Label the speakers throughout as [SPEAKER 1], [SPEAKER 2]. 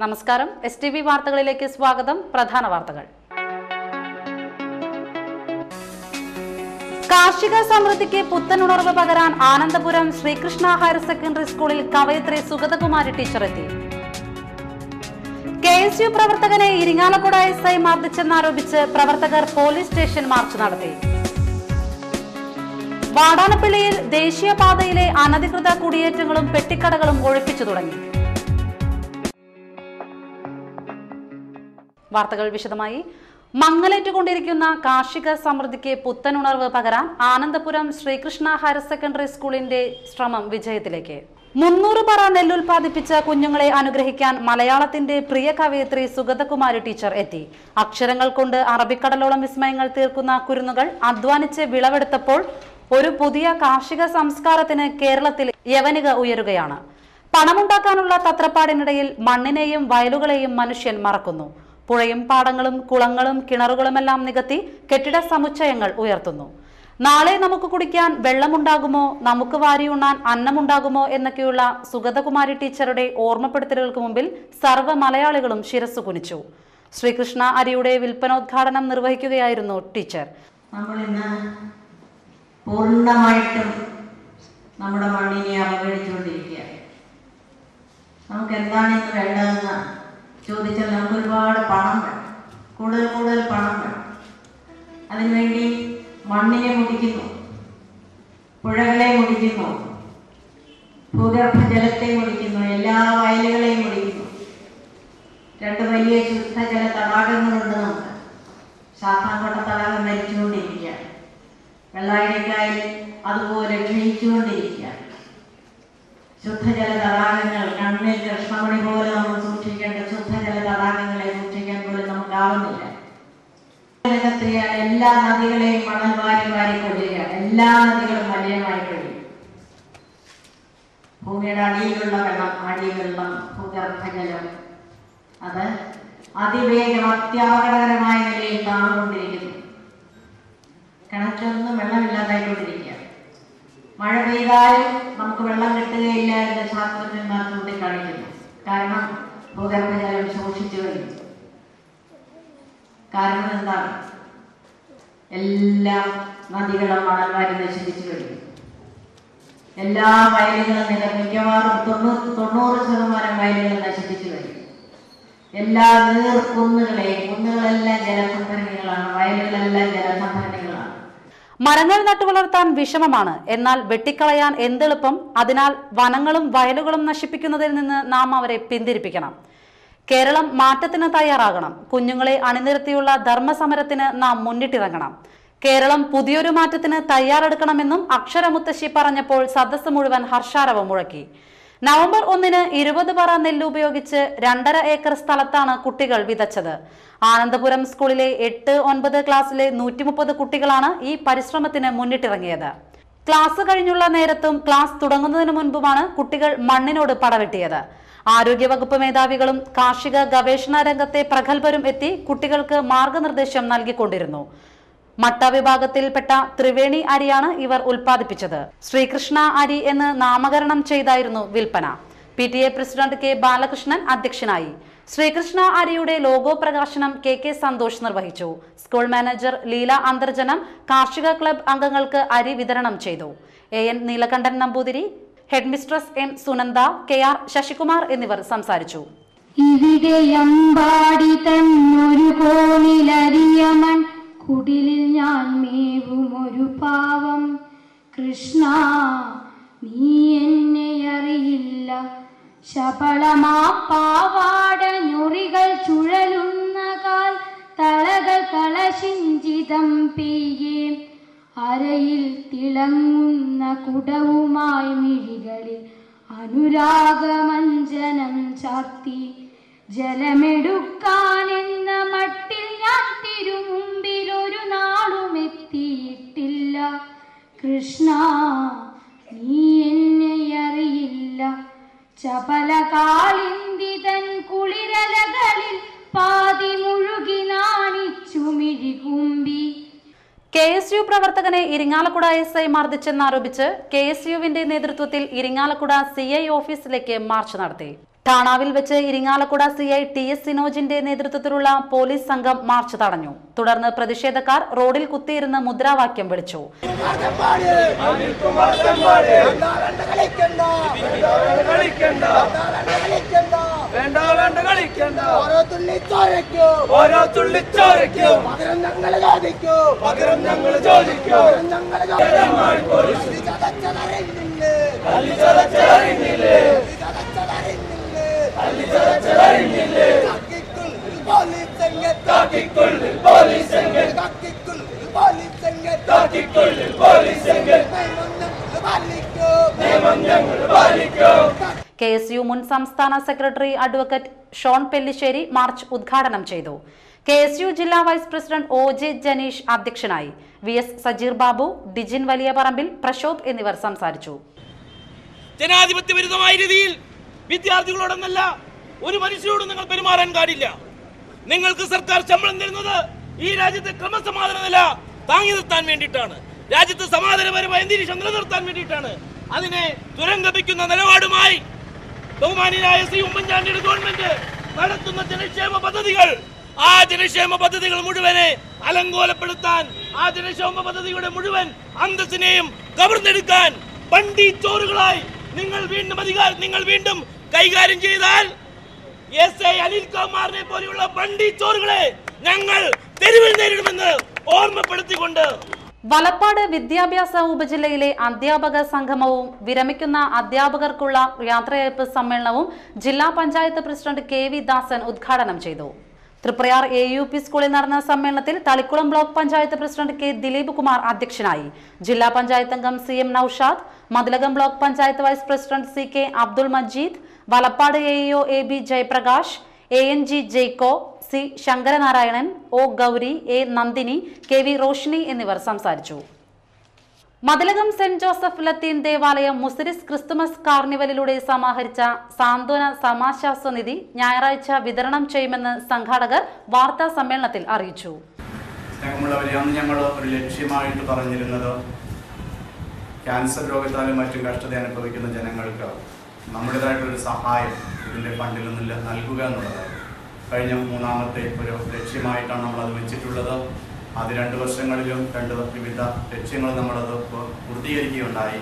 [SPEAKER 1] നമസ്കാരം. STV വാർത്തകളിലേക്ക് സ്വാഗതം. പ്രധാന വാർത്തകൾ. കാർഷിക സമൃദ്ധിക്ക് പുത്തനുണർവ് പകരാൻ ആനന്ദപുരം ശ്രീകൃഷ്ണ ഹയർ സെക്കൻഡറി സ്കൂളിൽ കവയിത്രി സുഗതകുമാരി ടീച്ചർ എത്തി. KSU പ്രവർത്തകനെ ഇരിങ്ങാലക്കുട SI മർദ്ദിച്ചെന്നാരോപിച്ച് പ്രവർത്തകർ പോലീസ് സ്റ്റേഷൻ മാർച്ച് നടത്തി. വാടാനപ്പള്ളിയിൽ ദേശീയപാതയിലെ അനധികൃത കുടിയേറ്റങ്ങളും പെട്ടിക്കടകളും ഒഴിപ്പിച്ചു തുടങ്ങി. വാർത്തകൾ വിശദമായി. മങ്ങലേറ്റുകൊണ്ടിരിക്കുന്ന കാർഷിക സമൃദ്ധിക്ക് പുത്തനുണർവ് പകരാൻ ആനന്ദപുരം ശ്രീകൃഷ്ണ ഹയർ സെക്കൻഡറി സ്കൂളിന്റെ ശ്രമം വിജയത്തിലേക്ക്. 300 പറ നെല്ലുൽപാദിപ്പിച്ച കുഞ്ഞുങ്ങളെ അനുഗ്രഹിക്കാൻ മലയാളത്തിന്റെ പ്രിയ കവയിത്രി സുഗതകുമാരി ടീച്ചർ എത്തി. അക്ഷരങ്ങൾ കൊണ്ട് അറബിക്കടലോളം വിസ്മയങ്ങൾ തീർക്കുന്ന കുരുന്നുകൾ അധ്വാനിച്ച് വിളവെടുത്തപ്പോൾ ഒരു പുതിയ കാർഷിക സംസ്കാരത്തിന് കേരളത്തിൽ യവനിക ഉയരുകയാണ്. പണമുണ്ടാക്കാനുള്ള തത്രപ്പാടിനിടയിൽ മണ്ണിനെയും വയലുകളെയും മനുഷ്യൻ മറക്കുന്നു. പുഴയും പാടങ്ങളും കുളങ്ങളും കിണറുകളുമെല്ലാം നികത്തി കെട്ടിട സമുച്ചയങ്ങൾ ഉയർത്തുന്നു. നാളെ നമുക്ക് കുടിക്കാൻ വെള്ളമുണ്ടാകുമോ, നമുക്ക് വാരിയുണ്ണാൻ അന്നമുണ്ടാകുമോ എന്നൊക്കെയുള്ള സുഗതകുമാരി ടീച്ചറുടെ ഓർമ്മപ്പെടുത്തലുകൾക്ക് മുമ്പിൽ സർവ്വ മലയാളികളും ശിരസ്സു കുനിച്ചു. ശ്രീകൃഷ്ണ അരിയുടെ വിൽപ്പനോദ്ഘാടനം നിർവഹിക്കുകയായിരുന്നു ടീച്ചർ.
[SPEAKER 2] പൂർണ്ണമായിട്ടും നമ്മുടെ മണ്ണിനെ അവഗണിച്ചുകൊണ്ടിരിക്കുക. നമുക്ക് എന്താണ് ഇന്ന് വേണ്ടതെന്ന് ചോദിച്ചാൽ നമുക്ക് ഒരുപാട് പണം വേണം, കൂടുതൽ പണം വേണം. അതിനുവേണ്ടി മണ്ണിനെ മുടിക്കുന്നു, പുഴകളെ മുടിക്കുന്നു, ഭൂഗർഭജലത്തെ മുടിക്കുന്നു, എല്ലാ വയലുകളെയും മുടിക്കുന്നു. 2 വലിയ ശുദ്ധജല തടാകങ്ങളുണ്ട് നമുക്ക്. ശാസ്താംകോട്ട തടാകം മരിച്ചുകൊണ്ടിരിക്കുകയാണ്. വെള്ളായിരക്കായൽ അതുപോലെ ക്ഷയിച്ചുകൊണ്ടിരിക്കുകയാണ്. ശുദ്ധജല തടാകങ്ങൾ കണ്ണിൽ കൃഷ്ണമണി പോലെ നമ്മൾ സൂക്ഷിക്കേണ്ട ശുദ്ധജല തടാകങ്ങളെ സൂക്ഷിക്കാൻ പോലും നമുക്കാവുന്നില്ല. എല്ലാ നദികളെയും മണൽ വാരി കൊള്ളുകയാണ്. എല്ലാ നദികളും മലിനമായി കഴിയും. ഭൂമിയുടെ അടിയിലുള്ള വെള്ളം, ഭൂഗർഭജലം അത് അതിവേഗം അത്യാകടകരമായ നിലയിൽ താണുകൊണ്ടിരിക്കുന്നു. കിണറ്റിലൊന്നും വെള്ളമില്ലാതായിക്കൊണ്ടിരിക്കുക. മഴ പെയ്താലും നമുക്ക് വെള്ളം കിട്ടുകയില്ല എന്ന് ശാസ്ത്രജ്ഞന്മാർ ചൂണ്ടിക്കാണിക്കുന്നു. കാരണം ഭൂഗർഭജലം ശോഷിച്ചു കഴിഞ്ഞു. കാരണം എന്താണ്? എല്ലാ നദികളും മണൽ വാരി നശിപ്പിച്ചു കഴിഞ്ഞു. എല്ലാ വയലുകളും മിക്കവാറും 90% വയലുകൾ നശിപ്പിച്ചു കഴിഞ്ഞു. എല്ലാ കുന്നുകളെല്ലാം ജലസംഭരണികളാണ്, വയലുകളെല്ലാം ജലസംഭരണികളാണ്.
[SPEAKER 1] മരങ്ങൾ നട്ടുവളർത്താൻ വിഷമമാണ്, എന്നാൽ വെട്ടിക്കളയാൻ എന്തെളുപ്പം. അതിനാൽ വനങ്ങളും വയലുകളും നശിപ്പിക്കുന്നതിൽ നിന്ന് നാം അവരെ പിന്തിരിപ്പിക്കണം. കേരളം മാറ്റത്തിന് തയ്യാറാകണം. കുഞ്ഞുങ്ങളെ അണിനിരത്തിയുള്ള ധർമ്മസമരത്തിന് നാം മുന്നിട്ടിറങ്ങണം. കേരളം പുതിയൊരു മാറ്റത്തിന് തയ്യാറെടുക്കണമെന്നും അക്ഷരമുത്തശ്ശി പറഞ്ഞപ്പോൾ സദസ്സ് മുഴുവൻ ഹർഷാരവം മുഴക്കി. നവംബർ 1-ന് 20 പറ നെല്ല് ഉപയോഗിച്ച് 2.5 ഏക്കർ സ്ഥലത്താണ് കുട്ടികൾ വിതച്ചത്. ആനന്ദപുരം സ്കൂളിലെ 8-9 ക്ലാസ്സിലെ 130 കുട്ടികളാണ് ഈ പരിശ്രമത്തിന് മുന്നിട്ടിറങ്ങിയത്. ക്ലാസ് കഴിഞ്ഞുള്ള നേരത്തും ക്ലാസ് തുടങ്ങുന്നതിന് മുൻപുമാണ് കുട്ടികൾ മണ്ണിനോട് പടവെട്ടിയത്. ആരോഗ്യവകുപ്പ് മേധാവികളും കാർഷിക ഗവേഷണ രംഗത്തെ പ്രഗത്ഭരും എത്തി കുട്ടികൾക്ക് മാർഗനിർദ്ദേശം നൽകിക്കൊണ്ടിരുന്നു. മട്ട വിഭാഗത്തിൽപ്പെട്ട ത്രിവേണി അരിയാണ് ഇവർ ഉൽപ്പാദിപ്പിച്ചത്. ശ്രീകൃഷ്ണ അരി എന്ന് നാമകരണം ചെയ്തായിരുന്നു വിൽപ്പന. PTA president K. ബാലകൃഷ്ണൻ അധ്യക്ഷനായി. ശ്രീകൃഷ്ണ അരിയുടെ ലോഗോ പ്രകാശനം KK സന്തോഷ് നിർവഹിച്ചു. സ്കൂൾ മാനേജർ ലീല അന്തർജനം കാർഷിക ക്ലബ് അംഗങ്ങൾക്ക് അരി വിതരണം ചെയ്തു. AN Neelakantan Namboothiri, head mistress M. Sunanda, KR Sasikumar എന്നിവർ സംസാരിച്ചു.
[SPEAKER 3] കുടിലിൽ ഞാൻ മേവും ഒരു പാവം കൃഷ്ണ, നീ എന്നെ അറിയില്ല. ശബളമാ പാവാട ഞൊറികൾ ചുഴലുന്ന കാൽ തളകൾ കളശിഞ്ചിതം പെയ്യേ. അരയിൽ തിളങ്ങുന്ന കുടവുമായി മിഴികളിൽ അനുരാഗമഞ്ജനം ചാർത്തി. ജലമെടുക്കാനെന്ന മട്ടിൽ ഞാൻ തിരുമുമ്പിൽ ഒരു നാളും എത്തിയിട്ടില്ല. കൃഷ്ണ, നീ എന്നെ അറിയില്ല. ചപല കാളിന്തിതൻ കുളിരലകളിൽ പാതി മുഴുകി നാണിച്ചു മിഴികുമ്പി.
[SPEAKER 1] KSU പ്രവർത്തകനെ ഇരിങ്ങാലക്കുട SI മർദ്ദിച്ചെന്നാരോപിച്ച് KSUവിന്റെ നേതൃത്വത്തിൽ ഇരിങ്ങാലക്കുട CI ഓഫീസിലേക്ക് മാർച്ച് നടത്തി. ഠാണാവിൽ വെച്ച് ഇരിങ്ങാലക്കുട CI TS സിനോജിന്റെ നേതൃത്വത്തിലുള്ള പോലീസ് സംഘം മാർച്ച് തടഞ്ഞു. തുടർന്ന് പ്രതിഷേധക്കാർ റോഡിൽ കുത്തിയിരുന്ന് മുദ്രാവാക്യം വിളിച്ചു. KSU മുൻ സംസ്ഥാന secretary advocate Shone Pellissery march ഉദ്ഘാടനം ചെയ്തു. KSU ജില്ലാ വൈസ് പ്രസിഡന്റ് OJ ജനീഷ് അധ്യക്ഷനായി. VS സജീർ ബാബു, ഡിജിൻ വലിയപറമ്പിൽ, പ്രശോഭ് എന്നിവർ സംസാരിച്ചു.
[SPEAKER 4] ജനാധിപത്യ വിരുദ്ധമായ രീതിയിൽ വിദ്യാർത്ഥികളോടൊന്നല്ല ഒരു മനുഷ്യരോടും നിങ്ങൾ പെരുമാറാൻ പാടില്ല. നിങ്ങൾക്ക് സർക്കാർ ശമ്പളം തരുന്നത് ഈ രാജ്യത്തെ ക്രമസമാധാന നില താങ്ങി നിർത്താൻ വേണ്ടിയിട്ടാണ്, രാജ്യത്ത് സമാധാനപരമായ അന്തരീക്ഷം നിലനിർത്താൻ വേണ്ടിയിട്ടാണ്. അതിനെ തുരങ്കപ്പിക്കുന്ന നിലപാടുമായി ബഹുമാന്യനായ ശ്രീ ഉമ്മൻചാണ്ടിയുടെ ഗവൺമെന്റ് നടത്തുന്ന ജനക്ഷേമ പദ്ധതികൾ, ആ ജനക്ഷേമ പദ്ധതികൾ മുഴുവനെ അലങ്കോലപ്പെടുത്താൻ, ആ ജനക്ഷേമ പദ്ധതിയുടെ മുഴുവൻ അന്തസ്സിനെയും കവർന്നെടുക്കാൻ പണ്ടിച്ചോറുകളായി നിങ്ങൾ വീണ്ടും കൈകാര്യം ചെയ്താൽ SA അനിൽകുമാറിനെ പോലെയുള്ള പണ്ടിച്ചോറുകളെ ഞങ്ങൾ തെരുവിൽ നേരിടുമെന്ന് ഓർമ്മപ്പെടുത്തിക്കൊണ്ട്
[SPEAKER 1] വലപ്പാട് വിദ്യാഭ്യാസ ഉപജില്ലയിലെ അധ്യാപക സംഗമവും വിരമിക്കുന്ന അധ്യാപകർക്കുള്ള യാത്രയയപ്പ് സമ്മേളനവും ജില്ലാ പഞ്ചായത്ത് പ്രസിഡന്റ് KV ദാസൻ ഉദ്ഘാടനം ചെയ്തു. തൃപ്രയാർ AUP സ്കൂളിൽ നടന്ന സമ്മേളനത്തിൽ Thalikkulam block panchayat president K Dileep Kumar അധ്യക്ഷനായി. ജില്ലാ പഞ്ചായത്ത് അംഗം CM Noushad, Mathilakam block panchayat vice president CK Abdul Majeed, Valappad AEO AB Jayaprakash, ANG Jaico, C Sankaranarayanan, O Gauri, A Nandini, KV Roshini എന്നിവർ സംസാരിച്ചു. മതിലകം സെന്റ് ജോസഫ് ലത്തീൻ ദേവാലയം മുസിരിസ് ക്രിസ്തുമസ് കാർണിവലിലൂടെ സമാഹരിച്ച സാന്ത്വന സമാശ്വാസ നിധി ഞായറാഴ്ച വിതരണം ചെയ്യുമെന്ന് സംഘാടകർ വാർത്താ സമ്മേളനത്തിൽ അറിയിച്ചു.
[SPEAKER 5] ഞങ്ങൾ ഒരു ലക്ഷ്യമായിട്ട് പറഞ്ഞിരുന്നത് ക്യാൻസർ രോഗത്താലും മറ്റും കഷ്ടത അനുഭവിക്കുന്ന ജനങ്ങൾക്ക് നമ്മുടേതായിട്ടൊരു സഹായം ഇതിൻ്റെ ഫണ്ടിൽ നിന്ന് നൽകുക എന്നുള്ളതായിരുന്നു. കഴിഞ്ഞ മൂന്നാമത്തെ ഒരു ലക്ഷ്യമായിട്ടാണ് നമ്മളത് വെച്ചിട്ടുള്ളത്. അത് 2 വർഷങ്ങളിലും 2 വിവിധ ലക്ഷ്യങ്ങൾ നമ്മളത് പൂർത്തീകരിക്കുകയുണ്ടായി.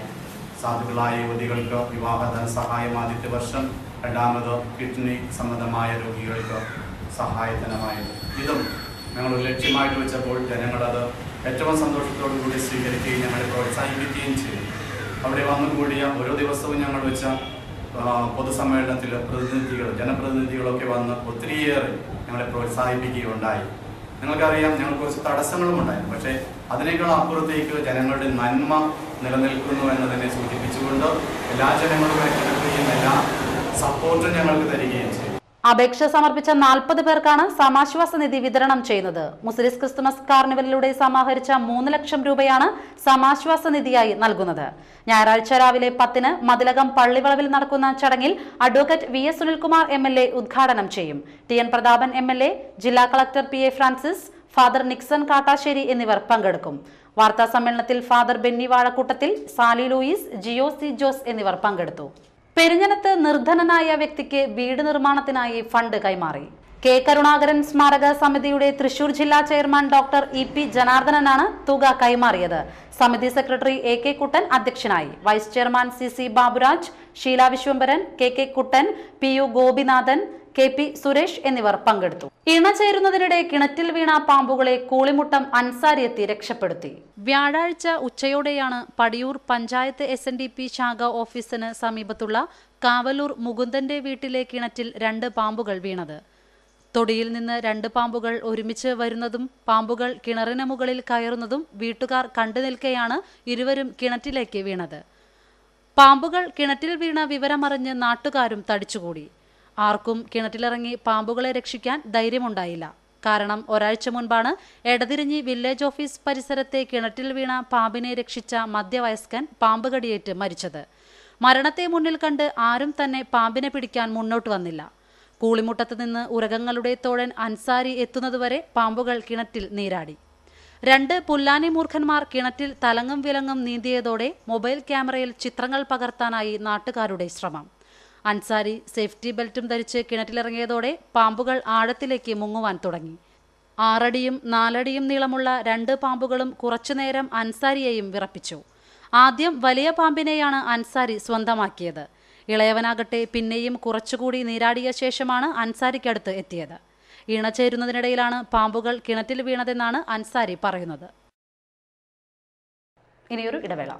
[SPEAKER 5] സാധുക്കളായ യുവതികൾക്ക് വിവാഹ ധനസഹായം ആദ്യത്തെ വർഷം, രണ്ടാമത് കിഡ്നി സംബന്ധമായ രോഗികൾക്ക് സഹായധനമായത്. ഇതും ഞങ്ങളൊരു ലക്ഷ്യമായിട്ട് വെച്ചപ്പോൾ ജനങ്ങളത് ഏറ്റവും സന്തോഷത്തോടു കൂടി സ്വീകരിക്കുകയും ഞങ്ങളെ പ്രോത്സാഹിപ്പിക്കുകയും ചെയ്തു. അവിടെ വന്നുകൂടിയ ഓരോ ദിവസവും ഞങ്ങൾ വെച്ച പൊതുസമ്മേളനത്തിൽ ജനപ്രതിനിധികളൊക്കെ വന്ന് ഒത്തിരിയേറെ ഞങ്ങളെ പ്രോത്സാഹിപ്പിക്കുകയുണ്ടായി. നിങ്ങൾക്കറിയാം, ഞങ്ങൾ കുറച്ച് തടസ്സങ്ങളും ഉണ്ടായിരുന്നു. പക്ഷേ അതിനേക്കാൾ അപ്പുറത്തേക്ക് ജനങ്ങളുടെ നന്മ നിലനിൽക്കുന്നു എന്നതിനെ സൂചിപ്പിച്ചുകൊണ്ട് എല്ലാ ജനങ്ങളും ഏറ്റെടുക്കുകയും എല്ലാ സപ്പോർട്ടും ഞങ്ങൾക്ക് തരികയും ചെയ്തു.
[SPEAKER 1] അപേക്ഷ സമർപ്പിച്ച 40 പേർക്കാണ് സമാശ്വാസ നിധി വിതരണം ചെയ്യുന്നത്. മുസിരിസ് ക്രിസ്തുമസ് കാർണിവലിലൂടെ സമാഹരിച്ച 3 ലക്ഷം രൂപയാണ് സമാശ്വാസ നിധിയായി നൽകുന്നത്. ഞായറാഴ്ച രാവിലെ 10-ന് മതിലകം പള്ളിവളവിൽ നടക്കുന്ന ചടങ്ങിൽ അഡ്വക്കേറ്റ് VS സുനിൽകുമാർ MLA ഉദ്ഘാടനം ചെയ്യും. TN പ്രതാപൻ MLA, ജില്ലാ collector PA Francis, father Nixon Kattassery എന്നിവർ പങ്കെടുക്കും. വാർത്താ സമ്മേളനത്തിൽ father Benny Vazhakkoottathil, Sally Louis, Gio C Jose എന്നിവർ പങ്കെടുത്തു. പെരിഞ്ഞനത്ത് നിർധനനായ വ്യക്തിക്ക് വീട് നിർമ്മാണത്തിനായി ഫണ്ട് കൈമാറി. K കരുണാകരൻ സ്മാരക സമിതിയുടെ തൃശൂർ ജില്ലാ ചെയർമാൻ ഡോക്ടർ EP ജനാർദ്ദനനാണ് തുക കൈമാറിയത്. സമിതി സെക്രട്ടറി AK കുട്ടൻ അധ്യക്ഷനായി. Vice chairman CC Baburaj, Sheela Vishwambharan, KK Kuttan, PU Gopinathan, KP Suresh എന്നിവർ പങ്കെടുത്തു. ഇണ ചേരുന്നതിനിടെ കിണറ്റിൽ വീണ പാമ്പുകളെ കൂളിമുട്ടം അൻസാരി എത്തി രക്ഷപ്പെടുത്തി. വ്യാഴാഴ്ച ഉച്ചയോടെയാണ് പടിയൂർ പഞ്ചായത്ത് SNDP ശാഖ ഓഫീസിന് സമീപത്തുള്ള കാവലൂർ മുകുന്ദന്റെ വീട്ടിലെ കിണറ്റിൽ 2 പാമ്പുകൾ വീണത്. തൊടിയിൽ നിന്ന് 2 പാമ്പുകൾ ഒരുമിച്ച് വരുന്നതും പാമ്പുകൾ കിണറിന് മുകളിൽ കയറുന്നതും വീട്ടുകാർ കണ്ടു നിൽക്കെയാണ് ഇരുവരും കിണറ്റിലേക്ക് വീണത്. പാമ്പുകൾ കിണറ്റിൽ വീണ വിവരമറിഞ്ഞ് നാട്ടുകാരും തടിച്ചുകൂടി. ആർക്കും കിണറ്റിലിറങ്ങി പാമ്പുകളെ രക്ഷിക്കാൻ ധൈര്യമുണ്ടായില്ല. കാരണം ഒരാഴ്ച മുൻപാണ് എടതിരിഞ്ഞി വില്ലേജ് ഓഫീസ് പരിസരത്തെ കിണറ്റിൽ വീണ പാമ്പിനെ രക്ഷിച്ച മധ്യവയസ്കൻ പാമ്പ് കടിയേറ്റ് മരിച്ചത്. മരണത്തെ മുന്നിൽ കണ്ട് ആരും തന്നെ പാമ്പിനെ പിടിക്കാൻ മുന്നോട്ട് വന്നില്ല. കൂളിമുട്ടത്ത് നിന്ന് ഉരകങ്ങളുടെ തോഴൻ അൻസാരി എത്തുന്നതുവരെ പാമ്പുകൾ കിണറ്റിൽ നീരാടി. 2 പുല്ലാനി മൂർഖന്മാർ കിണറ്റിൽ തലങ്ങും വിലങ്ങും നീന്തിയതോടെ മൊബൈൽ ക്യാമറയിൽ ചിത്രങ്ങൾ പകർത്താനായി നാട്ടുകാരുടെ ശ്രമം. അൻസാരി സേഫ്റ്റി ബെൽറ്റും ധരിച്ച് കിണറ്റിലിറങ്ങിയതോടെ പാമ്പുകൾ ആഴത്തിലേക്ക് മുങ്ങുവാൻ തുടങ്ങി. 6 അടിയും 4 അടിയും നീളമുള്ള 2 പാമ്പുകളും കുറച്ചുനേരം അൻസാരിയെയും വിറപ്പിച്ചു. ആദ്യം വലിയ പാമ്പിനെയാണ് അൻസാരി സ്വന്തമാക്കിയത്. ഇളയവനാകട്ടെ പിന്നെയും കുറച്ചുകൂടി നീരാടിയ ശേഷമാണ് അൻസാരിക്കടുത്ത് എത്തിയത്. ഇണചേരുന്നതിനിടയിലാണ് പാമ്പുകൾ കിണറ്റിൽ വീണതെന്നാണ് അൻസാരി പറയുന്നത്. ഇനിയൊരു ഇടവേള.